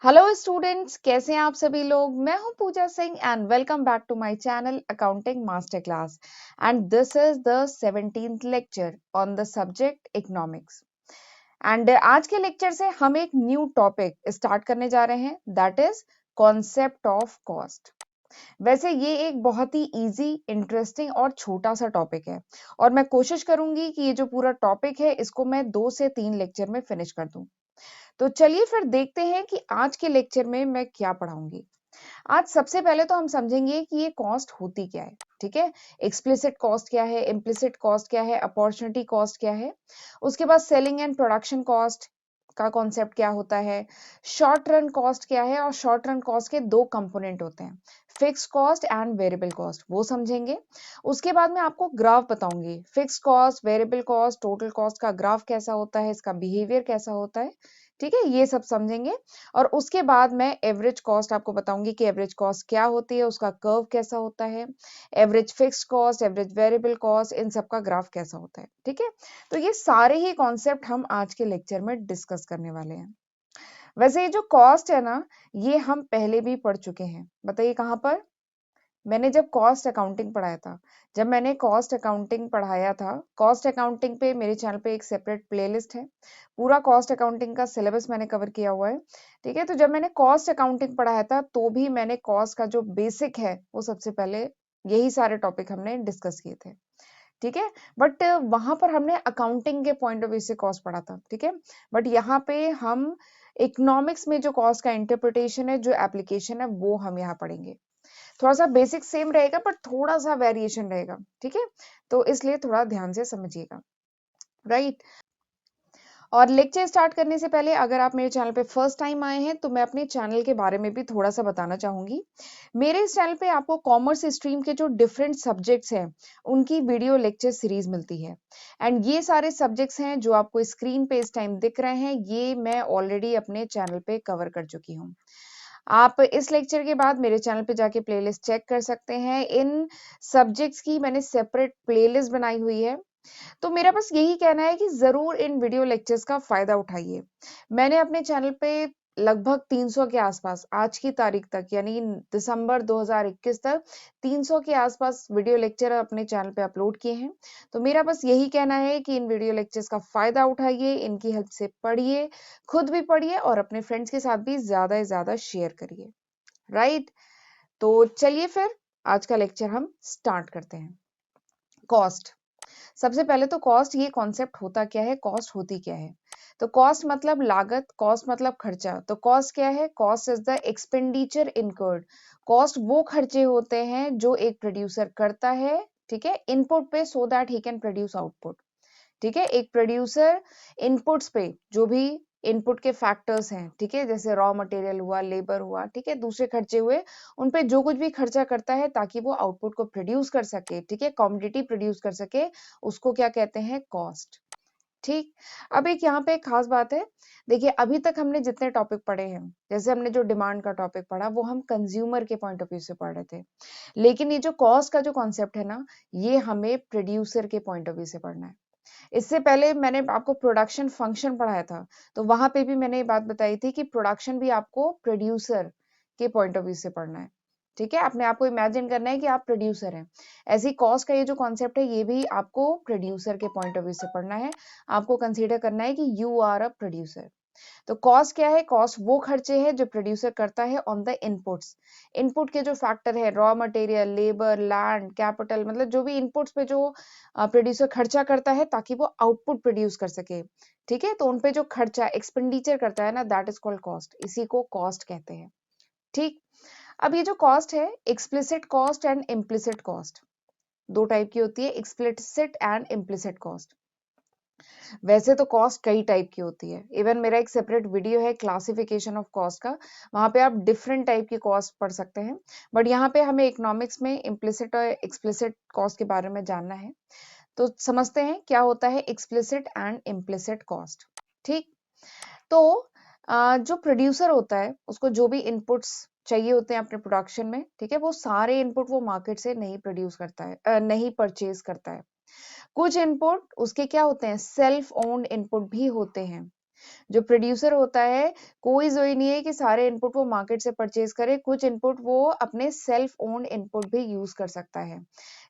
Hello students, कैसे हैं आप सभी लोग। मैं हूं Pooja Singh and welcome back to my channel accounting master class and this is the 17th lecture on the subject economics. And आज के लेक्चर से हम एक न्यू टॉपिक स्टार्ट करने जा रहे हैं, that is concept of cost. वैसे ये एक बहुत ही इजी, इंटरेस्टिंग और छोटा सा टॉपिक है और मैं कोशिश करूंगी कि ये जो पूरा टॉपिक है इसको मैं 2 से 3 लेक्चर में फिनिश कर दूं। तो चलिए फिर देखते हैं कि आज के लेक्चर में मैं क्या पढ़ाऊंगी। आज सबसे पहले तो हम समझेंगे कि ये कॉस्ट होती क्या है। ठीक है, एक्सप्लिसिट कॉस्ट क्या है, इम्प्लिसिट कॉस्ट क्या है, अपॉर्चुनिटी कॉस्ट क्या है। उसके बाद सेलिंग एंड प्रोडक्शन कॉस्ट का कॉन्सेप्ट क्या होता है, शॉर्ट रन कॉस्ट क्या है, और शॉर्ट रन कॉस्ट के दो कंपोनेंट होते हैं, fix cost and variable cost, वो समझेंगे। उसके बाद मैं आपको ग्राफ बताऊंगी, fix cost, variable cost, total cost का ग्राफ कैसा होता है, इसका बिहेवियर कैसा होता है। ठीक है, ये सब समझेंगे। और उसके बाद मैं एवरेज कॉस्ट आपको बताऊंगी कि एवरेज कॉस्ट क्या होती है, उसका कर्व कैसा होता है, average fixed cost, average variable cost, इन सब का ग्राफ कैसा होता है। ठीक है, तो ये सारे ही कॉन्सेप्ट हम आज के लेक्चर में डिस्कस करने वाले हैं। वैसे ये जो कॉस्ट है ना, ये हम पहले भी पढ़ चुके हैं। बताइए कहाँ पर। मैंने जब कॉस्ट अकाउंटिंग पढ़ाया था, जब मैंने कॉस्ट अकाउंटिंग पढ़ाया था, कॉस्ट अकाउंटिंग पे मेरे चैनल पे एक सेपरेट प्लेलिस्ट है, पूरा कॉस्ट अकाउंटिंग का सिलेबस मैंने कवर किया हुआ है। ठीक है, तो जब मैंने कॉस्ट अकाउंटिंग पढ़ाया था तो भी मैंने कॉस्ट का जो बेसिक है वो सबसे पहले यही सारे टॉपिक हमने डिस्कस किए थे। ठीक है, बट वहां पर हमने अकाउंटिंग के पॉइंट ऑफ व्यू से कॉस्ट पढ़ा था। ठीक है, बट यहाँ पे हम इकोनॉमिक्स में जो कॉस्ट का इंटरप्रिटेशन है, जो एप्लीकेशन है, वो हम यहाँ पढ़ेंगे। थोड़ा सा बेसिक सेम रहेगा पर थोड़ा सा वेरिएशन रहेगा। ठीक है, तो इसलिए थोड़ा ध्यान से समझिएगा, राइट। और लेक्चर स्टार्ट करने से पहले अगर आप मेरे चैनल पे फर्स्ट टाइम आए हैं तो मैं अपने चैनल के बारे में भी थोड़ा सा बताना चाहूंगी। मेरे इस चैनल पे आपको कॉमर्स स्ट्रीम के जो डिफरेंट सब्जेक्ट्स हैं उनकी वीडियो लेक्चर सीरीज मिलती है। एंड ये सारे सब्जेक्ट्स हैं जो आपको स्क्रीन पे इस टाइम दिख रहे हैं, ये मैं ऑलरेडी अपने चैनल पे कवर कर चुकी हूँ। आप इस लेक्चर के बाद मेरे चैनल पे जाके प्लेलिस्ट चेक कर सकते हैं। इन सब्जेक्ट्स की मैंने सेपरेट प्लेलिस्ट बनाई हुई है। तो मेरा बस यही कहना है कि ज़रूर इन वीडियो लेक्चर्स का फ़ायदा उठाइए। मैंने अपने चैनल पे लगभग 300 के आसपास आज की तारीख तक, यानी दिसंबर 2021 तक 300 के आसपास वीडियो लेक्चर अपने चैनल पे अपलोड किए हैं। तो मेरा बस यही कहना है कि इन वीडियो लेक्चर्स का फ़ायदा उठाइए, इनकी हेल्प से पढ़िए, खुद भी पढ़िए और अपने फ्रेंड्स के साथ भी ज़्यादा से ज़्यादा शेयर करिए, राइट। तो चलिए फिर आज का लेक्चर हम स्टार्ट करते हैं। कॉस्ट। सबसे पहले तो कॉस्ट, ये कॉन्सेप्ट होता क्या है, कॉस्ट होती क्या है। तो कॉस्ट मतलब लागत, कॉस्ट मतलब खर्चा। तो कॉस्ट क्या है, cost is the expenditure incurred. Cost वो खर्चे होते हैं जो एक प्रोड्यूसर करता है, ठीक है, इनपुट पे, so that he can produce output. ठीक है, एक प्रोड्यूसर इनपुट्स पे, जो भी इनपुट के फैक्टर्स हैं, ठीक है, जैसे रॉ मटेरियल हुआ, लेबर हुआ, ठीक है, दूसरे खर्चे हुए, उन पे जो कुछ भी खर्चा करता है ताकि वो आउटपुट को प्रोड्यूस कर सके, ठीक है, कमोडिटी प्रोड्यूस कर सके, उसको क्या कहते हैं, कॉस्ट। ठीक। अब एक यहाँ पे एक खास बात है। देखिए, अभी तक हमने जितने टॉपिक पढ़े हैं, जैसे हमने जो डिमांड का टॉपिक पढ़ा वो हम कंज्यूमर के पॉइंट ऑफ व्यू से पढ़ रहे थे, लेकिन ये जो कॉस्ट का जो कॉन्सेप्ट है ना, ये हमें प्रोड्यूसर के पॉइंट ऑफ व्यू से पढ़ना है। इससे पहले मैंने आपको प्रोडक्शन फंक्शन पढ़ाया था, तो वहां पे भी मैंने ये बात बताई थी कि प्रोडक्शन भी आपको प्रोड्यूसर के पॉइंट ऑफ व्यू से पढ़ना है। ठीक है, अपने आप को इमेजिन करना है कि आप प्रोड्यूसर हैं। ऐसी कॉस्ट का ये जो कॉन्सेप्ट है ये भी आपको प्रोड्यूसर के पॉइंट ऑफ व्यू से पढ़ना है। आपको कंसीडर करना है कि यू आर अ प्रोड्यूसर। तो कॉस्ट क्या है, कॉस्ट वो खर्चे हैं जो प्रोड्यूसर करता है ऑन द इनपुट्स। इनपुट के जो फैक्टर है, raw material, labour, land, capital, मतलब जो भी इनपुट्स पे जो प्रोड्यूसर खर्चा करता है ताकि वो आउटपुट प्रोड्यूस कर सके। ठीक है, तो उन पे जो खर्चा एक्सपेंडिचर करता है ना, दैट इज कॉल्ड कॉस्ट, इसी को कॉस्ट कहते हैं। ठीक। अब ये जो कॉस्ट है, explicit cost and implicit cost, दो टाइप की होती है, एक्सप्लिसिट एंड इम्प्लिसिट कॉस्ट। वैसे तो कॉस्ट कई टाइप की होती है, इवन मेरा एक सेपरेट वीडियो है क्लासिफिकेशन ऑफ कॉस्ट का, वहां पे आप डिफरेंट टाइप की कॉस्ट पढ़ सकते हैं। बट यहाँ पे हमें इकोनॉमिक्स में इम्प्लिसिट और एक्सप्लिसिट कॉस्ट के बारे में जानना है। तो समझते हैं क्या होता है एक्सप्लिसिट एंड इम्प्लिसिट कॉस्ट। ठीक। तो जो प्रोड्यूसर होता है उसको जो भी इनपुट्स चाहिए होते हैं अपने प्रोडक्शन में, ठीक है, वो सारे इनपुट वो मार्केट से नहीं प्रोड्यूस करता है, नहीं परचेज करता है। कुछ इनपुट उसके क्या होते हैं, सेल्फ ओन्ड इनपुट भी होते हैं। जो प्रोड्यूसर होता है, कोई ज़रूरी नहीं है कि सारे इनपुट वो मार्केट से परचेज़ करे, कुछ इनपुट वो अपने सेल्फ ओन्ड इनपुट भी यूज़ कर सकता है।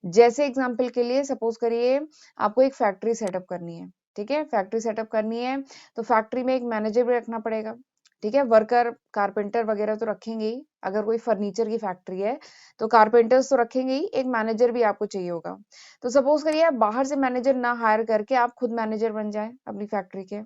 जैसे एग्ज़ाम्पल के लिए सपोज़ करिए आपको एक फैक्ट्री सेटअप करनी है, ठीक है? फैक्ट्री सेटअप करनी है, तो फैक्ट्री में एक मैनेजर भी रखना पड़ेगा, ठीक है? वर्कर, कारपेंटर वगैरह तो रखेंगे ही, अगर कोई फर्नीचर की फैक्ट्री है, तो कारपेंटर्स तो रखेंगे ही, एक मैनेजर भी आपको चाहिए होगा। तो सपोज़ करिए आप बाहर से मैनेजर ना हायर करके आप खुद मैनेजर बन जाएँ अपनी फैक्ट्री के,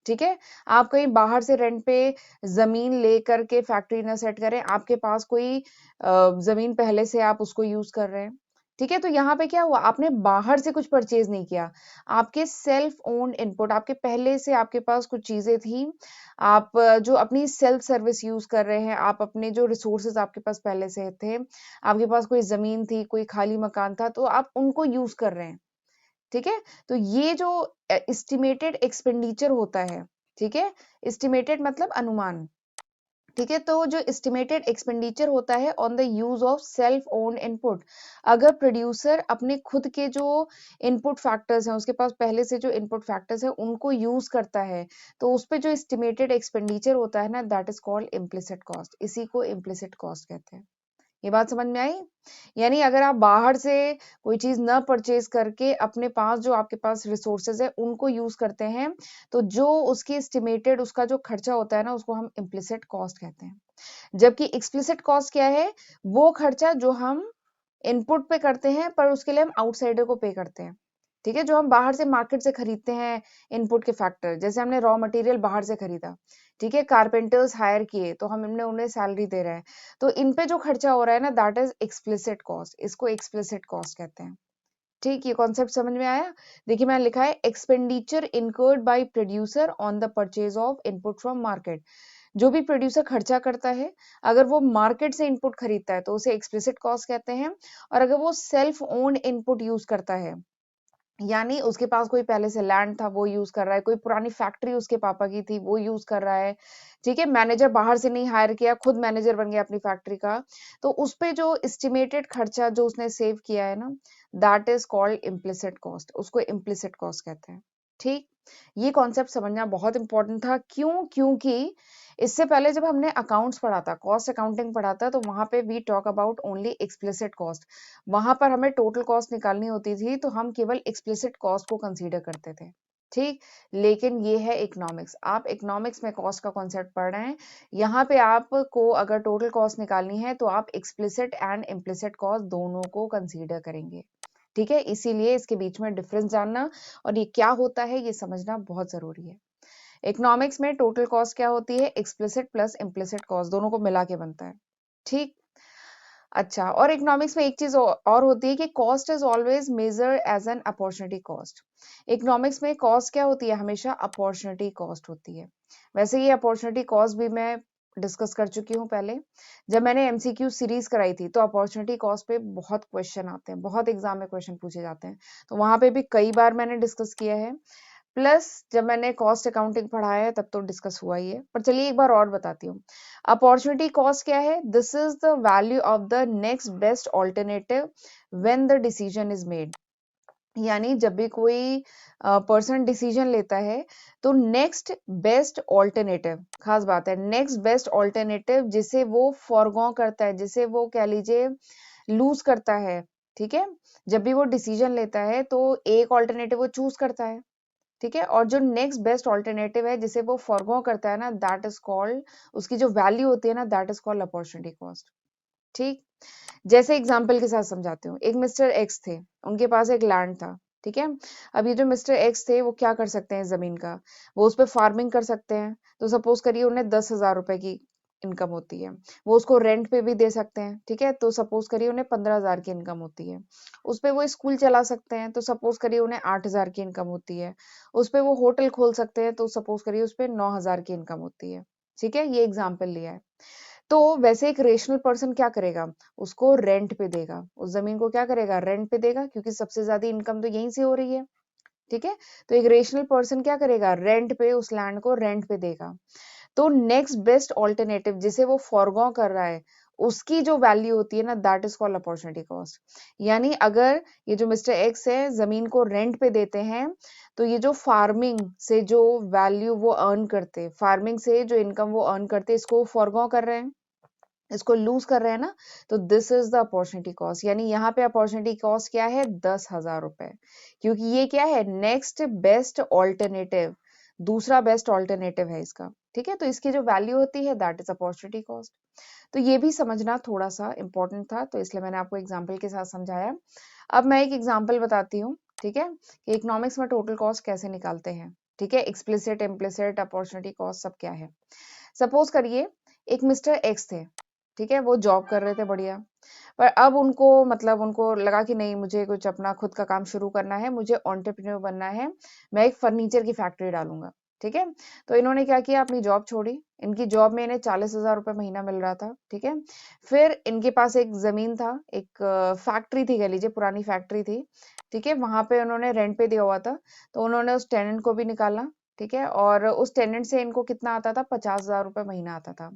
ठीक है? आप कहीं बाहर से रेंट पे ज़मीन लेकर के फैक्ट्री ना सेट करें, आपके पास कोई ज़मीन पहले से आप उसको यूज़ कर रहे हैं, ठीक है? तो यहाँ पे क्या हुआ, आपने बाहर से कुछ परचेज़ नहीं किया, आपके सेल्फ ओन्ड इनपुट, आपके पहले से आपके पास कुछ चीज़ें थी, आप जो अपनी सेल्फ सर्विस यूज़ कर रहे हैं, आप अपने जो रिसोर्सेज़ आपके पास पहले से थे, आपके पास कोई ज़मीन थी, कोई खाली मकान था, तो आप उनको यूज़ कर रहे हैं। ठीक है? तो ये जो एस्टिमेटेड एक्सपेंडिचर होता है, ठीक है? एस्टिमेटेड मतलब अनुमान, ठीक है? तो जो एस्टिमेटेड एक्सपेंडिचर होता है on the use of self owned input, अगर प्रोड्यूसर अपने खुद के जो इनपुट फैक्टर्स हैं, उसके पास पहले से जो इनपुट फैक्टर्स हैं, उनको यूज़ करता है, तो उसपे जो एस्टिमेटेड एक्सपेंडिचर होता है ना, that is called implicit cost. इसी को इम्प्लिसिट कॉस्ट कहते हैं। ये बात समझ में आई? यानी अगर आप बाहर से कोई चीज़ ना परचेज़ करके अपने पास जो आपके पास रिसोर्सेज़ है उनको यूज़ करते हैं, तो जो उसकी एस्टिमेटेड उसका जो खर्चा होता है ना उसको हम इम्प्लिसिट कॉस्ट कहते हैं। जबकि एक्सप्लिसिट कॉस्ट क्या है? वो खर्चा जो हम इनपुट पे करते हैं पर उसके लिए हम आउटसाइडर को पे करते हैं। ठीक है? जो हम बाहर से मार्केट से खरीदते हैं इनपुट के फैक्टर, जैसे हमने रॉ मटेरियल बाहर से खरीदा, ठीक है? कारपेंटर्स हायर किए तो हमने उन्हें सैलरी दे रहे हैं। तो इन पे जो खर्चा हो रहा है ना दैट इज़ एक्सप्लिसिट कॉस्ट, इसको एक्सप्लिसिट कॉस्ट कहते हैं। ठीक, ये कॉन्सेप्ट समझ में आया? देखिए मैंने लिखा है expenditure incurred by producer on the purchase of input from market. जो भी प्रोड्यूसर खर्चा करता है, अगर वो मार्केट से इनपुट खरीदता है तो उसे एक्सप्लिसिट कॉस्ट कहते हैं, और अगर वो सेल्फ ओन्ड इनपुट यूज़ करता है, यानी उसके पास कोई पहले से लैंड था वो यूज़ कर रहा है, कोई पुरानी फैक्ट्री उसके पापा की थी वो यूज़ कर रहा है, ठीक है? मैनेजर बाहर से नहीं हायर किया, खुद मैनेजर बन गया अपनी फैक्ट्री का, तो उसपे जो एस्टिमेटेड खर्चा जो उसने सेव किया है ना, that is called implicit cost, उसको इम्प्लिसिट कॉस्ट कहते हैं। ठीक? ये कॉन्सेप्ट समझना बहुत इम्पोर्टेंट था, क्यों? क्योंकि इससे पहले जब हमने अकाउंट्स पढ़ा था, कॉस्ट अकाउंटिंग पढ़ा था, तो वहाँ पे we talk about only explicit cost. वहाँ पर हमें टोटल कॉस्ट निकालनी होती थी, तो हम केवल एक्सप्लिसिट कॉस्ट को कंसीडर करते थे। ठीक? लेकिन ये है इकोनॉमिक्स। आप इकोनॉमिक्स में कॉस्ट का कॉन्सेप्ट पढ़ रहे हैं। यहाँ पे आपको अगर टोटल कॉस्ट निकालनी है, तो आप एक्सप्लिसिट एंड इम्प्लिसिट कॉस्ट दोनों को कंसीडर करेंगे। ठीक है? इसीलिए इसके बीच में डिफरेंस जानना और ये क्या होता है, ये समझना बहुत ज़रूरी है। इकोनॉमिक्स में टोटल कॉस्ट क्या होती है? एक्सप्लिसिट प्लस इम्प्लिसिट कॉस्ट दोनों को मिला के बनता है। ठीक? अच्छा, और इकोनॉमिक्स में एक चीज़ और होती है कि cost is always measured as an opportunity cost. Economics में कॉस्ट क्या होती है? हमेशा अपॉर्चुनिटी कॉस्ट होती है। वैसे ये अपॉर्चुनिटी कॉस्ट भी मैं डिस्कस कर चुकी हूँ पहले। जब मैंने एमसीक्यू सीरीज़ कराई थी, तो अपॉर्चुनिटी कॉस्ट पे बहुत क्वेश्चन आते हैं, बहुत एग्ज़ाम में क्वेश्चन पूछे जाते हैं। तो वहाँ पे भी कई बार मैंने डिस्कस किया है। प्लस जब मैंने कॉस्ट अकाउंटिंग पढ़ाया है तब तो डिस्कस हुआ ही है, पर चलिए एक बार और बताती हूँ। अपॉर्चुनिटी कॉस्ट क्या है? This is the value of the next best alternative when the decision is made. यानी जब भी कोई पर्सन डिसीजन लेता है, तो नेक्स्ट बेस्ट ऑल्टरनेटिव, खास बात है, नेक्स्ट बेस्ट ऑल्टरनेटिव जिसे वो फॉरगो करता है, जिसे वो कह लीजिए लूज करता है, ठीक है? जब भी वो डिसीजन लेता है तो एक ऑल्टरनेटिव वो चूज करता है, ठीक है? और जो नेक्स्ट बेस्ट ऑल्टरनेटिव है जिसे वो फॉरगो करता है ना, दैट इज कॉल्ड, उसकी जो वैल्यू होती है ना, that is called opportunity cost. ठीक? जैसे एग्जांपल के साथ समझाती हूँ। एक मिस्टर एक्स थे, उनके पास एक लैंड था, ठीक है? अब ये जो मिस्टर एक्स थे वो क्या कर सकते हैं जमीन का? वो उस पे फार्मिंग कर सकते हैं। तो सपोज करिए उन्हें 10,000 रुपए की इनकम होती है। वो उसको रेंट पे भी दे सकते हैं, ठीक है? तो सपोज करिए उन्हें 15,000 की इनकम होती है। उस पे वो स्कूल चला सकते हैं, तो सपोज करिए उन्हें 8,000 की इनकम होती है। उस पे वो होटल खोल सकते हैं, तो सपोज करिए उस पे 9,000 की इनकम होती है। ठीक है? ये एग्जाम्पल लिया है। तो वैसे एक रेशनल पर्सन क्या करेगा? उसको रेंट पे देगा। उस ज़मीन को क्या करेगा? रेंट पे देगा, क्योंकि सबसे ज़्यादा इनकम तो यहीं से हो रही है, ठीक है? तो एक रेशनल पर्सन क्या करेगा? रेंट पे उस लैंड को रेंट पे देगा। तो नेक्स्ट बेस्ट ऑल्टरनेटिव जिसे वो फॉरगो कर रहा है, उसकी जो वैल्यू होती है ना, that is called opportunity cost. यानी अगर ये जो मिस्टर एक्स है जमीन को रेंट पे देते हैं, तो ये जो फार्मिंग से जो वैल्यू वो अर्न करते, फार्मिंग से जो इनकम वो अर्न करते, इसको फॉरगो कर रहे हैं, इसको लूज कर रहे हैं ना, तो this is the opportunity cost. यानी यहाँ पे अपॉर्चुनिटी कॉस्ट क्या है, 10,000 रुपए, क्योंकि ये क्या है, नेक्स्ट बेस्ट ऑल्टरनेटिव, दूसरा बेस्ट ऑल्टरनेटिव है इसका। ठीक है, तो इसकी जो वैल्यू होती है दैट इज अपॉर्चुनिटी कॉस्ट। तो ये भी समझना थोड़ा सा इंपॉर्टेंट था, तो इसलिए मैंने आपको एग्जाम्पल के साथ समझाया। अब मैं एक एग्जाम्पल बताती हूँ, ठीक है, कि इकोनॉमिक्स में टोटल कॉस्ट कैसे निकालते हैं। ठीक है, एक्सप्लिसिट, इम्प्लिसिट, अपॉर्चुनिटी कॉस्ट सब क्या है। सपोज करिए एक मिस्टर एक्स थे, ठीक है, वो जॉब कर रहे थे बढ़िया, पर अब उनको मतलब उनको लगा कि नहीं, मुझे कुछ अपना खुद का काम शुरू करना है, मुझे एंटरप्रेन्योर बनना है, मैं एक फर्नीचर की फैक्ट्री डालूंगा। ठीक है, तो इन्होंने क्या किया, अपनी जॉब छोड़ी। इनकी जॉब में इन्हें 40,000 रुपए महीना मिल रहा था। ठीक है, फिर इनके पास एक जमीन था, एक फैक्ट्री थी, कह लीजिए पुरानी फैक्ट्री थी। ठीक है, वहां पे उन्होंने रेंट पे दिया हुआ था, तो उन्होंने उस टेनेंट को भी निकाला। ठीक है, और उस टेनेंट से इनको कितना आता था, 50,000 रुपए महीना आता था।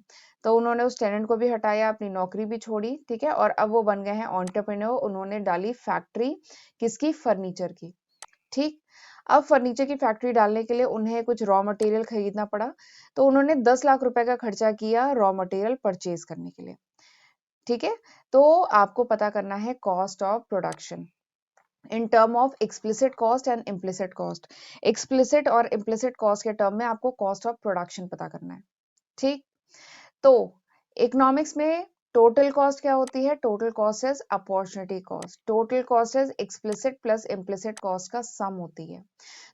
तो उन्होंने उस टेनेंट को भी हटाया, अपनी नौकरी भी छोड़ी। ठीक है, और अब वो बन गए हैं एंटरप्रेन्योर, उन्होंने डाली फैक्ट्री, किसकी, फर्नीचर की। ठीक, अब फर्नीचर की फैक्ट्री डालने के लिए उन्हें कुछ रॉ मटेरियल खरीदना पड़ा, तो उन्होंने 10 लाख रुपए का खर्चा किया रॉ मटेरियल परचेज करने के लिए। ठीक है, तो आपको पता करना है cost of production in term of explicit cost and implicit cost. Explicit और इम्प्लिसिट कॉस्ट के टर्म में आपको कॉस्ट ऑफ प्रोडक्शन पता करना है। ठीक, तो इकोनॉमिक्स में टोटल कॉस्ट क्या होती है, total cost is opportunity cost. Total cost is explicit plus implicit cost का सम होती है।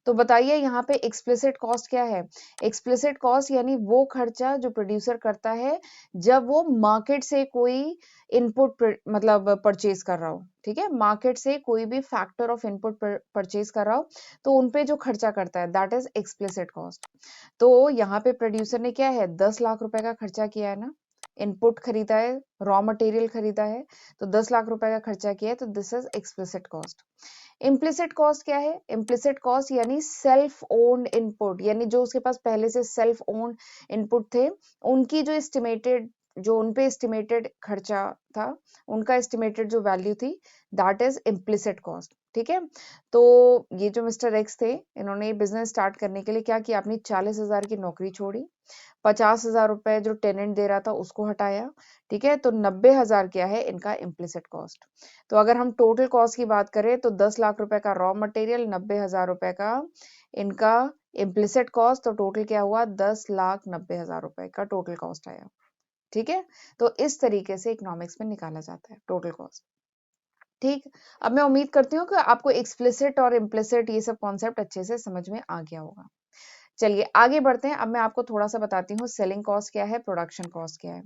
तो बताइए यहाँ पे एक्सप्लिसिट कॉस्ट क्या है। एक्सप्लिसिट कॉस्ट यानी वो खर्चा जो प्रोड्यूसर करता है जब वो मार्केट से कोई इनपुट मतलब परचेज कर रहा हो। ठीक है, मार्केट से कोई भी फैक्टर ऑफ इनपुट परचेज कर रहा हो, तो उनपे जो खर्चा करता है दैट इज एक्सप्लिसिट कॉस्ट। तो यहाँ पे प्रोड्यूसर ने क्या है, 10 लाख रुपए का खर्चा किया है ना, इनपुट खरीदा है, रॉ मटेरियल खरीदा है, तो 10 लाख रुपए का खर्चा किया है, तो this is explicit cost. Implicit cost क्या है, इम्प्लिसिट कॉस्ट यानी सेल्फ ओन्ड इनपुट, यानी जो उसके पास पहले से सेल्फ ओन्ड इनपुट थे, उनकी जो एस्टिमेटेड, जो उनपे एस्टिमेटेड खर्चा था, उनका एस्टिमेटेड जो वैल्यू थी, दैट इज इम्प्लिसिट कॉस्ट। ठीक है, तो ये जो मिस्टर एक्स थे, इन्होंने बिजनेस स्टार्ट करने के लिए क्या किया, अपनी 40,000 की नौकरी छोड़ी, 50,000 रुपए जो टेनेंट दे रहा था उसको हटाया। ठीक है, तो 90,000 क्या है इनका इम्प्लिसिट कॉस्ट। तो अगर हम टोटल कॉस्ट की बात करें तो 10 लाख रुपए का रॉ मटेरियल, 90,000 रुपए का इनका इम्प्लिसिट कॉस्ट, तो टोटल क्या हुआ, 10,90,000 रुपए का टोटल कॉस्ट आया। ठीक है, तो इस तरीके से इकोनॉमिक्स में निकाला जाता है टोटल कॉस्ट। ठीक, अब मैं उम्मीद करती हूँ कि आपको एक्सप्लिसिट और इम्प्लिसिट ये सब कॉन्सेप्ट अच्छे से समझ में आ गया होगा। चलिए आगे बढ़ते हैं। अब मैं आपको थोड़ा सा बताती हूँ सेलिंग कॉस्ट क्या है, प्रोडक्शन कॉस्ट क्या है।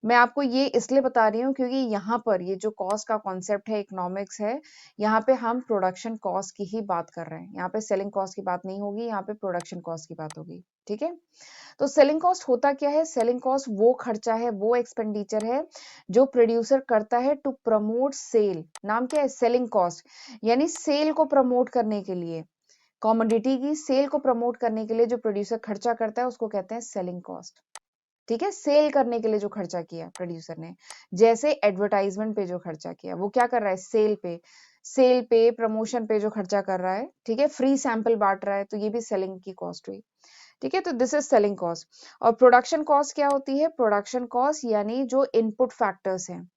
मैं आपको ये इसलिए बता रही हूँ क्योंकि यहाँ पर ये जो कॉस्ट का कॉन्सेप्ट है, इकोनॉमिक्स है, यहाँ पे हम प्रोडक्शन कॉस्ट की ही बात कर रहे हैं। यहाँ पे सेलिंग कॉस्ट की बात नहीं होगी, यहाँ पे प्रोडक्शन कॉस्ट की बात होगी। ठीक है, तो सेलिंग कॉस्ट होता क्या है, सेलिंग कॉस्ट वो खर्चा है, वो एक्सपेंडिचर है जो प्रोड्यूसर करता है टू प्रमोट सेल। नाम क्या है, सेलिंग कॉस्ट, यानी सेल को प्रमोट करने के लिए, कॉमोडिटी की सेल को प्रमोट करने के लिए जो प्रोड्यूसर खर्चा करता है उसको कहते हैं सेलिंग कॉस्ट। ठीक है, सेल करने के लिए जो खर्चा किया प्रोड्यूसर ने, जैसे एडवर्टाइजमेंट पे जो खर्चा किया, वो क्या कर रहा है, सेल पे, सेल पे, प्रमोशन पे जो खर्चा कर रहा है। ठीक है, फ्री सैंपल बांट रहा है, तो ये भी सेलिंग की कॉस्ट हुई। ठीक है, तो दिस इज सेलिंग कॉस्ट। और प्रोडक्शन कॉस्ट क्या होती है, प्रोडक्शन कॉस्ट यानी जो इनपुट फैक्टर्स हैं,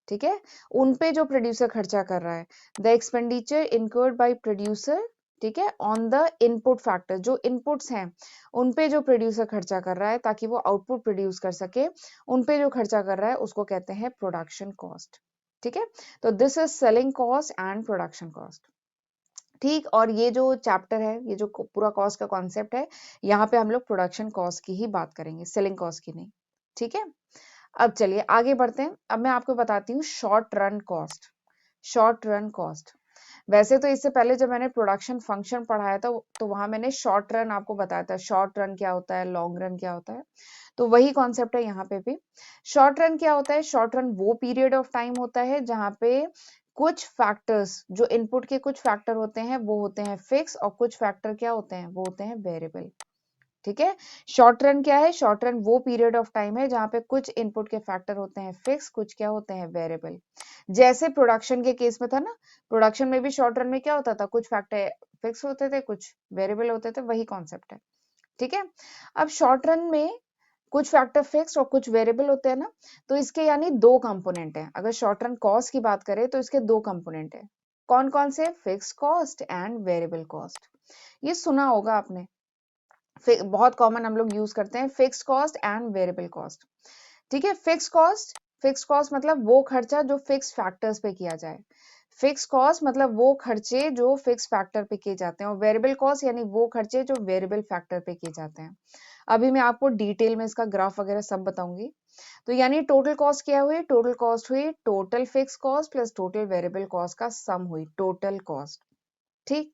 ठीक है, उन पे जो प्रोड्यूसर खर्चा कर रहा है, the expenditure incurred by producer, ठीक है, ऑन द इनपुट फैक्टर, जो इनपुट्स हैं उन पे जो प्रोड्यूसर खर्चा कर रहा है ताकि वो आउटपुट प्रोड्यूस कर सके, उन पे जो खर्चा कर रहा है उसको कहते हैं प्रोडक्शन कॉस्ट। ठीक है, तो this is selling cost and production cost. ठीक, और ये जो चैप्टर है, ये जो पूरा कॉस्ट का कॉन्सेप्ट है, यहाँ पे हम लोग प्रोडक्शन कॉस्ट की ही बात करेंगे, सेलिंग कॉस्ट की नहीं। ठीक है, अब चलिए आगे बढ़ते हैं। अब मैं आपको बताती हूँ short run cost. Short run cost, वैसे तो इससे पहले जब मैंने प्रोडक्शन फंक्शन पढ़ाया था तो वहां मैंने शॉर्ट रन आपको बताया था, शॉर्ट रन क्या होता है, लॉन्ग रन क्या होता है, तो वही कॉन्सेप्ट है यहाँ पे भी। शॉर्ट रन क्या होता है, शॉर्ट रन वो पीरियड ऑफ टाइम होता है जहाँ पे कुछ फैक्टर्स, जो इनपुट के कुछ फैक्टर होते हैं वो होते हैं फिक्स, और कुछ फैक्टर क्या होते हैं, वो होते हैं वेरिएबल। ठीक है। शॉर्ट रन क्या है? शॉर्ट रन वो पीरियड ऑफ टाइम है जहां पे कुछ इनपुट के फैक्टर होते हैं फिक्स, कुछ क्या होते हैं वेरिएबल। जैसे प्रोडक्शन के केस में था ना, प्रोडक्शन में भी शॉर्ट रन में क्या होता था, कुछ फैक्टर फिक्स होते थे, कुछ वेरिएबल होते थे, वही कॉन्सेप्ट है। ठीक है। अब शॉर्ट रन में कुछ फैक्टर फिक्स और कुछ वेरिएबल होते हैं ना, तो इसके यानी दो कंपोनेंट हैं। अगर शॉर्ट रन कॉस्ट की बात करें तो इसके दो कंपोनेंट है। कौन कौन से? Fix cost and variable cost. ये सुना होगा आपने, बहुत कॉमन हम लोग यूज करते हैं, fix cost and variable cost. ठीक है। फिक्स कॉस्ट मतलब वो खर्चा जो फिक्स फैक्टर्स पे किया जाए। फिक्स कॉस्ट मतलब वो खर्चे जो फिक्स फैक्टर पे किए जाते हैं, और वेरिएबल कॉस्ट यानी वो खर्चे जो वेरिएबल फैक्टर पे किए जाते हैं। अभी मैं आपको डिटेल में इसका ग्राफ वगैरह सब बताऊंगी। तो यानी टोटल कॉस्ट क्या हुई? टोटल कॉस्ट हुई total fix cost plus total variable cost का सम हुई टोटल कॉस्ट। ठीक।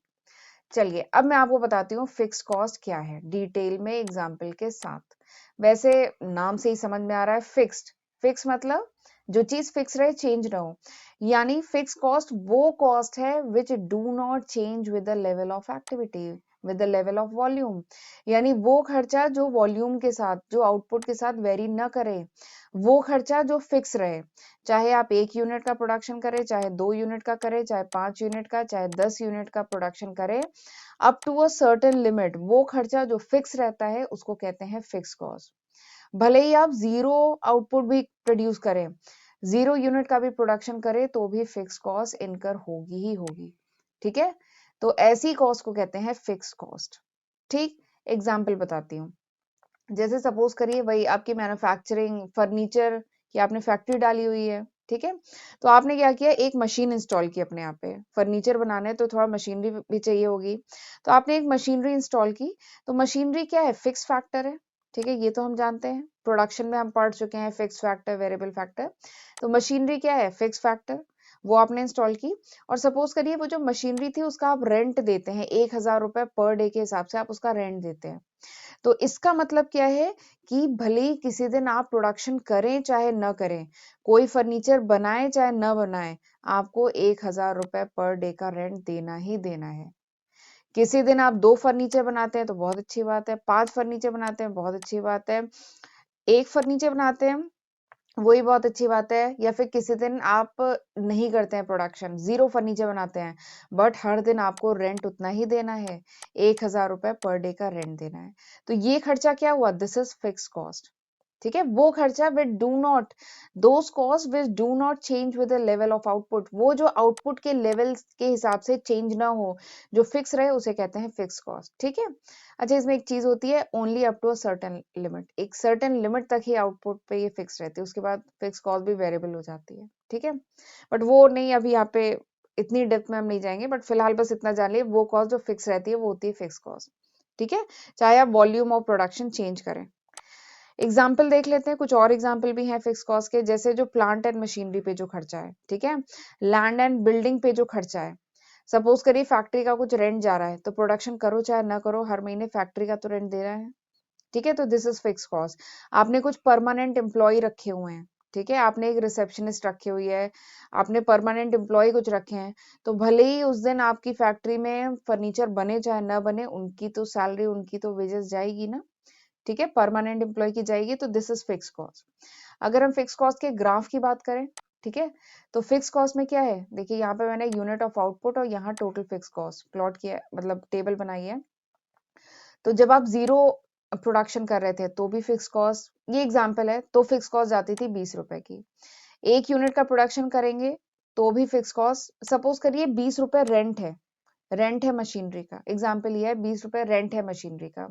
चलिए अब मैं आपको बताती हूँ फिक्स कॉस्ट क्या है डिटेल में एग्जाम्पल के साथ। वैसे नाम से ही समझ में आ रहा है फिक्स्ड। फिक्स मतलब जो चीज फिक्स रहे, चेंज ना हो। यानी फिक्स कॉस्ट वो कॉस्ट है which do not change with the level of activity, with the level of volume. यानी वो खर्चा जो वॉल्यूम के साथ, जो आउटपुट के साथ वेरी न करे, वो खर्चा जो फिक्स रहे। चाहे आप 1 यूनिट का प्रोडक्शन करें, चाहे 2 यूनिट का करें, चाहे 5 यूनिट का, चाहे 10 यूनिट का प्रोडक्शन करें, up to a certain limit वो खर्चा जो फिक्स रहता है उसको कहते हैं फिक्स कॉस्ट। भले ही आप जीरो आउटपुट भी प्रोड्यूस करें, 0 यूनिट का भी प्रोडक्शन करें, तो भी फिक्स कॉस्ट इनकर होगी ही होगी। ठीक है। तो ऐसी कॉस्ट को कहते हैं फिक्स कॉस्ट। ठीक। एग्जाम्पल बताती हूँ। जैसे सपोज करिए वही आपकी मैन्युफैक्चरिंग फर्नीचर की आपने फैक्ट्री डाली हुई है। ठीक है। तो आपने क्या किया, एक मशीन इंस्टॉल की अपने यहाँ पे। फर्नीचर बनाने है तो थोड़ा मशीनरी भी चाहिए होगी, तो आपने एक मशीनरी इंस्टॉल की। तो मशीनरी क्या है? फिक्स फैक्टर है। ठीक है, ये तो हम जानते हैं, प्रोडक्शन में हम पढ़ चुके हैं फिक्स फैक्टर वेरिएबल फैक्टर। तो मशीनरी क्या है? Fix factor. वो आपने इंस्टॉल की, और सपोज करिए वो जो मशीनरी थी उसका आप रेंट देते हैं, 1,000 रुपए पर डे के हिसाब से आप उसका रेंट देते हैं। तो इसका मतलब क्या है कि भले ही किसी दिन आप प्रोडक्शन करें चाहे न करें, कोई फर्नीचर बनाए चाहे न बनाए, आपको 1,000 रुपए पर डे का रेंट देना ही देना है। किसी दिन आप 2 फर्नीचर बनाते हैं तो बहुत अच्छी बात है, 5 फर्नीचर बनाते हैं बहुत अच्छी बात है, एक फर्नीचर बनाते हैं वही बहुत अच्छी बात है, या फिर किसी दिन आप नहीं करते हैं प्रोडक्शन, 0 फर्नीचर बनाते हैं, बट हर दिन आपको रेंट उतना ही देना है, 1,000 रुपए पर डे का रेंट देना है। तो ये खर्चा क्या हुआ? This is fix cost. ठीक है। वो खर्चा with do not, those cost which do not change with the level of output, वो जो आउटपुट के लेवल के हिसाब से चेंज ना हो, जो फिक्स रहे, उसे कहते हैं फिक्स कॉस्ट। ठीक है। अच्छा, इसमें एक चीज होती है, only up to a certain limit, एक सर्टेन लिमिट तक ही आउटपुट पे ये फिक्स रहती है, उसके बाद फिक्स कॉस्ट भी वेरिएबल हो जाती है। ठीक है। बट वो नहीं, अभी यहाँ पे इतनी डेप्थ में हम नहीं जाएंगे, बट फिलहाल बस इतना जान लिए, वो कॉस्ट जो फिक्स रहती है वो होती है फिक्स कॉस्ट। ठीक है। चाहे आप वॉल्यूम ऑफ प्रोडक्शन चेंज करें। एग्जाम्पल देख लेते हैं, कुछ और एग्जाम्पल भी हैं फिक्स कॉस्ट के, जैसे जो प्लांट एंड मशीनरी पे जो खर्चा है। ठीक है। लैंड एंड बिल्डिंग पे जो खर्चा है। सपोज करिए फैक्ट्री का कुछ रेंट जा रहा है, तो प्रोडक्शन करो चाहे ना करो, हर महीने फैक्ट्री का तो रेंट दे रहा है। ठीक है। तो दिस इज फिक्स कॉस्ट। आपने कुछ परमानेंट एम्प्लॉय रखे हुए हैं। ठीक है। आपने एक रिसेप्शनिस्ट रखी हुई है, आपने परमानेंट एम्प्लॉय कुछ रखे हैं, तो भले ही उस दिन आपकी फैक्ट्री में फर्नीचर बने चाहे ना बने, उनकी तो सैलरी, उनकी तो वेजेस जाएगी ना। ठीक है। परमानेंट एम्प्लॉय की जाएगी, तो दिस इज फिक्स कॉस्ट। अगर हम फिक्स कॉस्ट के ग्राफ की बात करें, ठीक है, तो फिक्स कॉस्ट में क्या है, देखिए यहाँ पे मैंने यूनिट ऑफ आउटपुट और यहाँ टोटल फिक्स कॉस्ट प्लॉट किया, मतलब टेबल बनाई है। तो जब आप 0 प्रोडक्शन कर रहे थे तो भी फिक्स कॉस्ट, ये एग्जाम्पल है, तो फिक्स कॉस्ट जाती थी 20 रुपए की। 1 यूनिट का प्रोडक्शन करेंगे तो भी फिक्स कॉस्ट, सपोज करिए 20 रुपए रेंट है मशीनरी का, एग्जाम्पल ये है, 20 रुपए रेंट है मशीनरी का।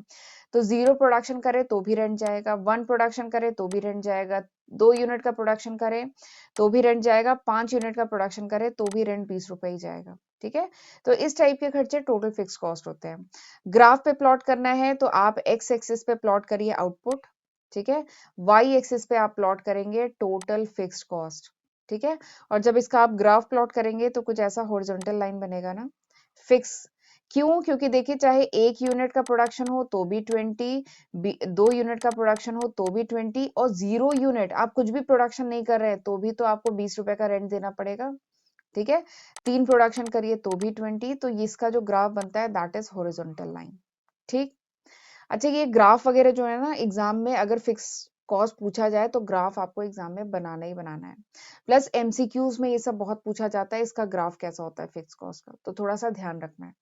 तो 0 प्रोडक्शन करे तो भी रेंट जाएगा, 1 प्रोडक्शन करे तो भी रेंट जाएगा, 2 यूनिट का प्रोडक्शन करे तो भी रेंट जाएगा, 5 यूनिट का प्रोडक्शन करे तो भी रेंट 20 रुपए ही जाएगा। ठीक है। तो इस टाइप के खर्चे टोटल फिक्स कॉस्ट होते हैं। ग्राफ पे प्लॉट करना है तो आप एक्स एक्सिस पे प्लॉट करिए आउटपुट। ठीक है। वाई एक्सिस पे आप प्लॉट करेंगे टोटल फिक्स्ड कॉस्ट। ठीक है। और जब इसका आप ग्राफ प्लॉट करेंगे तो कुछ ऐसा हॉरिजॉन्टल लाइन बनेगा ना, फिक्स। क्यों? क्योंकि देखिए, चाहे 1 यूनिट का प्रोडक्शन हो तो भी 20, 2 यूनिट का प्रोडक्शन हो तो भी 20, और 0 यूनिट आप कुछ भी प्रोडक्शन नहीं कर रहे हैं तो भी तो आपको 20 रुपए का रेंट देना पड़ेगा। ठीक है। 3 प्रोडक्शन करिए तो भी 20, तो इसका जो ग्राफ बनता है दैट इज हॉरिजॉन्टल लाइन। ठीक। अच्छा, ये ग्राफ वगैरह जो है ना एग्जाम में अगर फिक्स कॉस्ट पूछा जाए तो ग्राफ आपको एग्जाम में बनाना ही बनाना है। प्लस एमसीक्यूज में ये सब बहुत पूछा जाता है, इसका ग्राफ कैसा होता है फिक्स कॉस्ट का, तो थोड़ा सा ध्यान रखना है।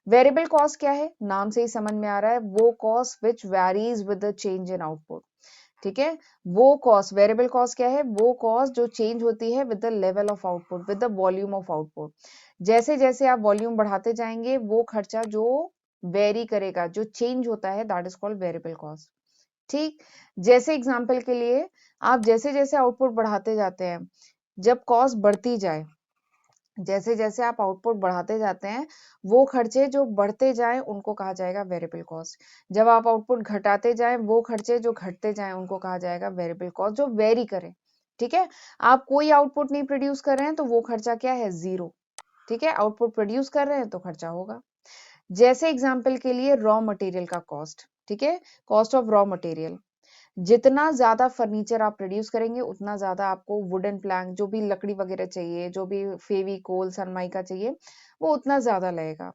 वेरिएबल कॉस्ट क्या है, नाम से ही समझ में आ रहा है, वो cost which varies with the change in output. ठीक है, वो कॉस्ट, वेरिएबल कॉस्ट क्या है, वो कॉस्ट जो चेंज होती है with the level of output, with the volume of output. जैसे जैसे आप वॉल्यूम बढ़ाते जाएंगे वो खर्चा जो वेरी करेगा, जो चेंज होता है, that is called variable cost. ठीक, जैसे एग्जांपल के लिए आप जैसे जैसे आउटपुट बढ़ाते जाते हैं, जब कॉस्ट बढ़ती जाए, जैसे जैसे आप आउटपुट बढ़ाते जाते हैं, वो खर्चे जो बढ़ते जाएं उनको कहा जाएगा वेरिएबल कॉस्ट। जब आप आउटपुट घटाते जाएं, वो खर्चे जो घटते जाएं उनको कहा जाएगा वेरिएबल कॉस्ट, जो वेरी करें। ठीक है, आप कोई आउटपुट नहीं प्रोड्यूस कर रहे हैं तो वो खर्चा क्या है, जीरो। ठीक है, आउटपुट प्रोड्यूस कर रहे हैं तो खर्चा होगा। जैसे एग्जाम्पल के लिए रॉ मटेरियल का कॉस्ट, ठीक है, कॉस्ट ऑफ रॉ मटेरियल, जितना ज्यादा फर्नीचर आप प्रोड्यूस करेंगे उतना ज्यादा आपको वुडन प्लैंक, जो भी लकड़ी वगैरह चाहिए, जो भी फेविकोल सनमाइका चाहिए, वो उतना ज्यादा लगेगा।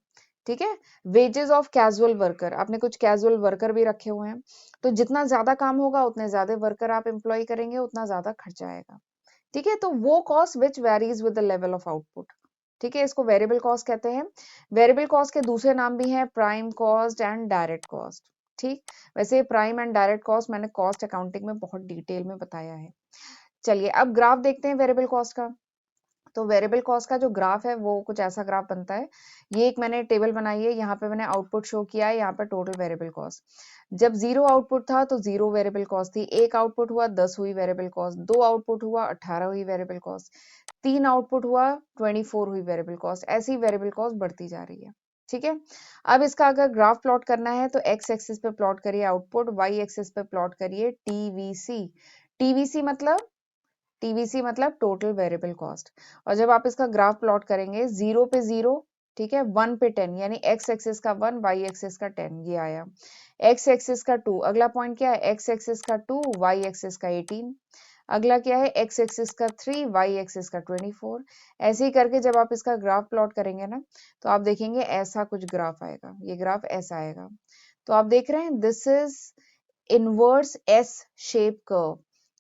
ठीक है, वेजेस ऑफ कैजुअल वर्कर, आपने कुछ कैजुअल वर्कर भी रखे हुए हैं, तो जितना ज्यादा काम होगा उतने ज्यादा वर्कर आप एम्प्लॉय करेंगे, उतना ज्यादा खर्चा आएगा। ठीक है, तो वो cost which varies with the level of output. ठीक है, इसको वेरिएबल कॉस्ट कहते हैं। वेरिएबल कॉस्ट के दूसरे नाम भी हैं prime cost and direct cost. ठीक, वैसे प्राइम एंड डायरेक्ट कॉस्ट मैंने कॉस्ट अकाउंटिंग में बहुत डिटेल में बताया है। चलिए अब ग्राफ देखते हैं वेरिएबल कॉस्ट का। तो वेरिएबल कॉस्ट का जो ग्राफ है वो कुछ ऐसा ग्राफ बनता है। ये एक मैंने टेबल बनाई है, यहाँ पे मैंने आउटपुट शो किया है, यहाँ पे टोटल वेरिएबल कॉस्ट। जब 0 आउटपुट था तो 0 वेरिएबल कॉस्ट थी, 1 आउटपुट हुआ 10 हुई वेरिएबल कॉस्ट, 2 आउटपुट हुआ 18 हुई वेरिएबल कॉस्ट, 3 आउटपुट हुआ 24 हुई वेरिएबल कॉस्ट। ऐसी वेरिएबल कॉस्ट बढ़ती जा रही है। ठीक है, अब इसका अगर ग्राफ प्लॉट करना है तो एक्स एक्सिस पे प्लॉट करिए आउटपुट, वाई एक्सिस पे प्लॉट करिए टीवीसी। टीवीसी मतलब, टीवीसी मतलब टोटल वेरिएबल कॉस्ट। और जब आप इसका ग्राफ प्लॉट करेंगे 0 पे 0, ठीक है, 1 पे 10, यानी एक्स एक्सिस का 1, वाई एक्सिस का 10, ये आया। एक्स एक्सिस का 2, अगला पॉइंट क्या है, एक्स एक्सिस का 2, वाई एक्सिस का 18, अगला क्या है, एक्स एक्सिस का 3, वाई एक्सिस का 24। ऐसे ही करके जब आप इसका ग्राफ प्लॉट करेंगे ना, तो आप देखेंगे ऐसा कुछ ग्राफ आएगा, ये ग्राफ ऐसा आएगा। तो आप देख रहे हैं, this is inverse S shape curve,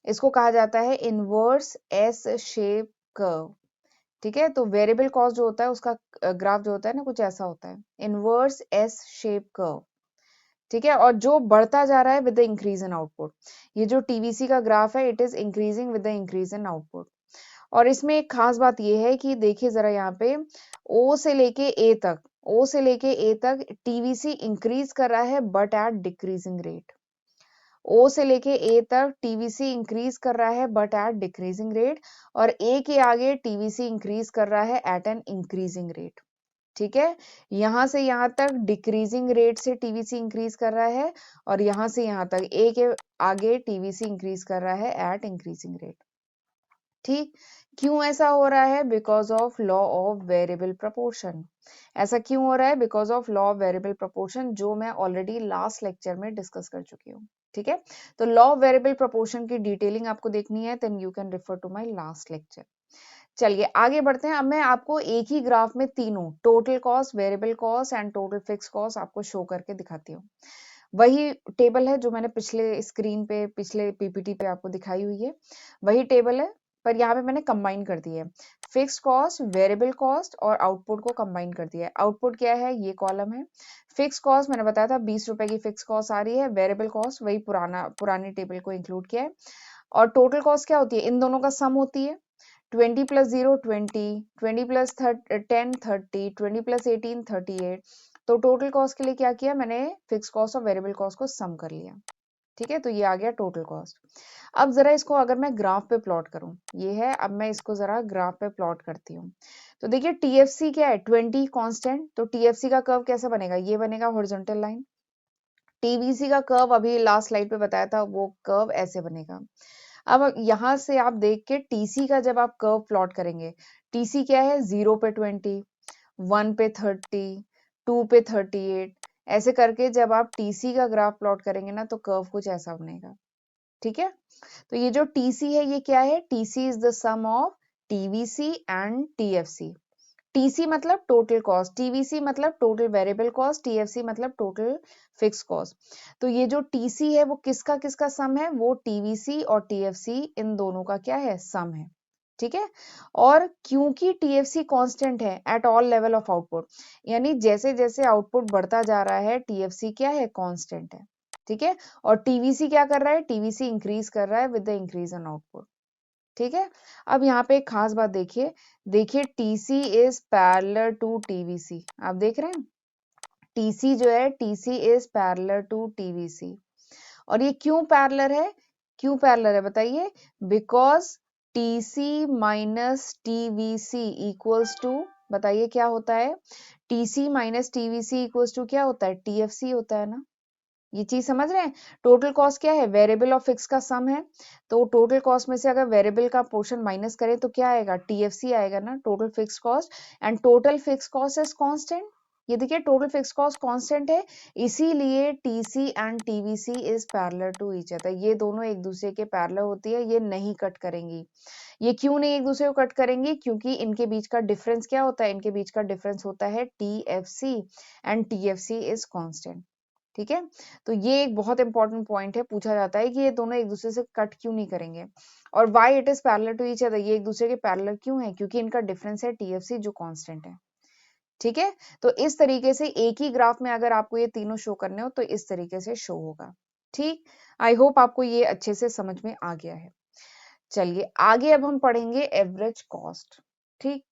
इसको कहा जाता है इनवर्स एस शेप कर्व। ठीक है, तो वेरिएबल कॉस्ट जो होता है उसका ग्राफ जो होता है ना कुछ ऐसा होता है, इनवर्स एस शेप कर्व। ठीक है, और जो बढ़ता जा रहा है with the increase in output. ये जो टीवीसी का ग्राफ है, it is increasing with the increase in output. और इसमें एक खास बात ये है कि देखिए जरा यहाँ पे ओ से लेके ए तक, ओ से लेके ए तक टीवीसी इंक्रीज कर रहा है बट एट डिक्रीजिंग रेट। ओ से लेके ए तक टीवीसी इंक्रीज कर रहा है बट एट डिक्रीजिंग रेट, और ए के आगे टीवीसी इंक्रीज कर रहा है एट एन इंक्रीजिंग रेट। ठीक है, यहां से यहां तक डिक्रीजिंग रेट से टीवीसी इंक्रीज कर रहा है, और यहां से यहां तक ए के आगे टीवीसी इंक्रीज कर रहा है एट इंक्रीजिंग रेट। ठीक, क्यों ऐसा हो रहा है, because of law of variable proportion. ऐसा क्यों हो रहा है, because of law of variable proportion, जो मैं ऑलरेडी लास्ट लेक्चर में डिस्कस कर चुकी हूँ। ठीक है, तो लॉ ऑफ वेरिएबल प्रपोर्शन की डिटेलिंग आपको देखनी है, then you can refer to my last lecture. चलिए आगे बढ़ते हैं। अब मैं आपको एक ही ग्राफ में तीनों total cost, variable cost and total fix cost आपको शो करके दिखाती हूँ। वही टेबल है जो मैंने पिछले स्क्रीन पे, पिछले पीपीटी पे आपको दिखाई हुई है, वही टेबल है, पर यहाँ पे मैंने कंबाइन कर दी है। फिक्स कॉस्ट, वेरिएबल कॉस्ट और आउटपुट को कंबाइन कर दिया है। आउटपुट क्या है, ये कॉलम है। फिक्स कॉस्ट मैंने बताया था 20 रुपए की फिक्स कॉस्ट आ रही है। वेरिएबल कॉस्ट वही पुरानी टेबल को इंक्लूड किया है। और टोटल कॉस्ट क्या होती है, इन दोनों का सम होती है। 20 प्लस 0 20, 20 प्लस 10 30, 20 प्लस 18 38। तो टोटल कॉस्ट के लिए क्या किया मैंने, फिक्स कॉस्ट और वेरिएबल कॉस्ट को सम कर लिया। ठीक है, तो ये आ गया टोटल कॉस्ट। अब जरा इसको अगर मैं ग्राफ पे प्लॉट करूं, ये है, अब मैं इसको जरा ग्राफ पे प्लॉट करती हूँ। तो देखिए टीएफसी क्या है, 20 कांस्टेंट, तो टीएफसी का कर्व कैसा बनेगा, ये बनेगा हॉरिजॉन्टल लाइन। टीवीसी का कर्व अभी लास्ट स्लाइड पे बताया था, वो कर्व ऐसे बनेगा। अब यहां से आप देख के टीसी का जब आप कर्व प्लॉट करेंगे, टीसी क्या है, 0 पे 20, 1 पे 30, 2 पे 38, ऐसे करके जब आप टीसी का ग्राफ प्लॉट करेंगे ना तो कर्व कुछ ऐसा बनेगा। ठीक है, तो ये जो टीसी है ये क्या है, TC is the sum of TVC and TFC. TC मतलब टोटल कॉस्ट, टीवीसी मतलब टोटल वेरिएबल कॉस्ट, टीएफसी मतलब टोटल फिक्स कॉस्ट। तो ये जो टीसी है वो किसका किसका सम है, वो टीवीसी और टीएफसी इन दोनों का क्या है, सम है। ठीक है। और क्योंकि टीएफसी कांस्टेंट है at all level of output, यानी जैसे जैसे आउटपुट बढ़ता जा रहा है टीएफसी क्या है, कांस्टेंट है। ठीक है। और टीवीसी क्या कर रहा है, टीवीसी इंक्रीज कर रहा है with the increase in output. ठीक है। अब यहाँ पे एक खास बात देखिए, देखिए TC is parallel to TVC, आप देख रहे हैं टीसी जो है, TC is parallel to TVC. और ये क्यों पैरेलल है, क्यों पैरेलल है बताइए, because TC minus TVC equals to, बताइए क्या होता है, TC minus TVC equals to क्या होता है, टीएफसी होता है ना। ये चीज समझ रहे हैं, टोटल कॉस्ट क्या है, वेरिएबल और फिक्स का सम है। तो टोटल कॉस्ट में से अगर वेरिएबल का पोर्शन माइनस करें तो क्या आएगा, टीएफसी आएगा ना, total fix cost. And total fix cost is constant, ये देखिए टोटल फिक्स कॉस्ट कांस्टेंट है, इसीलिए TC and TVC is parallel to each other, ये दोनों एक दूसरे के पैरेलल होती है, ये नहीं कट करेंगी। ये क्यों नहीं एक दूसरे को कट करेंगी, क्योंकि इनके बीच का डिफरेंस क्या होता है, इनके बीच का डिफरेंस होता है TFC, and TFC is constant. ठीक है। तो ये एक बहुत इंपॉर्टेंट पॉइंट है, पूछा जाता है कि ये दोनों एक दूसरे से कट क्यों नहीं करेंगे, और why it is parallel to each other, ये एक दूसरे के पैरेलल क्यों है, क्योंकि इनका डिफरेंस है टीएफसी जो कांस्टेंट है। ठीक है। तो इस तरीके से एक ही ग्राफ में अगर आपको ये तीनों शो करने हो तो इस तरीके से शो होगा। ठीक, आई होप आपको ये अच्छे से समझ में आ गया है। चलिए आगे अब हम पढ़ेंगे एवरेज कॉस्ट। ठीक।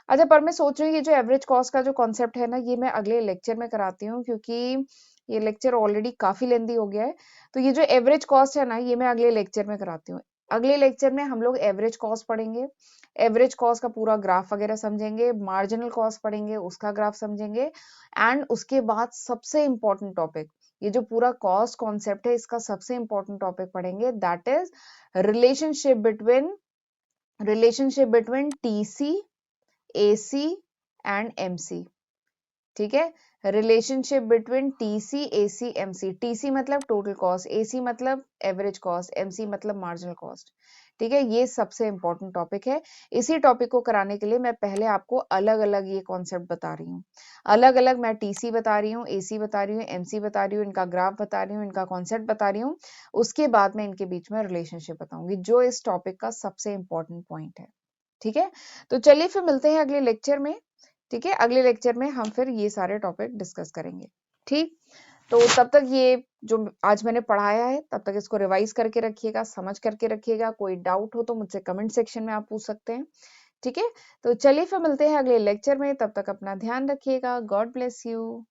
अच्छा, पर मैं सोच रही हूँ ये जो एवरेज कॉस्ट का जो कॉन्सेप्ट है ना, ये मैं अगले लेक्चर में कराती हूँ, क्योंकि ये लेक्चर ऑलरेडी काफी लेंदी हो गया है। तो ये जो एवरेज कॉस्ट है ना, ये मैं अगले लेक्चर में कराती हूँ। अगले लेक्चर में हम लोग एवरेज कॉस्ट पढ़ेंगे, एवरेज कॉस्ट का पूरा ग्राफ वगैरह समझेंगे, मार्जिनल कॉस्ट पढ़ेंगे, उसका ग्राफ समझेंगे। एंड उसके बाद सबसे इंपॉर्टेंट टॉपिक, ये जो पूरा कॉस्ट कॉन्सेप्ट है इसका सबसे इंपॉर्टेंट टॉपिक पढ़ेंगे, that is relationship between TC, AC and MC. ठीक है। Relationship between TC, AC, MC. TC मतलब टोटल कॉस्ट, एसी मतलब एवरेज कॉस्ट, एमसी मतलब मार्जिनल कॉस्ट। ठीक है, ये सबसे इंपॉर्टेंट टॉपिक है। इसी टॉपिक को कराने के लिए मैं पहले आपको अलग अलग ये कॉन्सेप्ट बता रही हूँ, अलग अलग मैं टीसी बता रही हूँ, एसी बता रही हूँ, एमसी बता रही हूँ, इनका ग्राफ बता रही हूँ, इनका कॉन्सेप्ट बता रही हूँ। उसके बाद मैं इनके बीच में रिलेशनशिप बताऊंगी, जो इस टॉपिक का सबसे इंपॉर्टेंट पॉइंट है। ठीक है। तो चलिए फिर मिलते हैं अगले लेक्चर में। ठीक है, अगले लेक्चर में हम फिर ये सारे टॉपिक डिस्कस करेंगे। ठीक। तो तब तक ये जो आज मैंने पढ़ाया है तब तक इसको रिवाइज करके रखिएगा, समझ करके रखिएगा। कोई डाउट हो तो मुझसे कमेंट सेक्शन में आप पूछ सकते हैं। ठीक है। तो चलिए फिर मिलते हैं अगले लेक्चर में, तब तक अपना ध्यान रखिएगा। God bless you.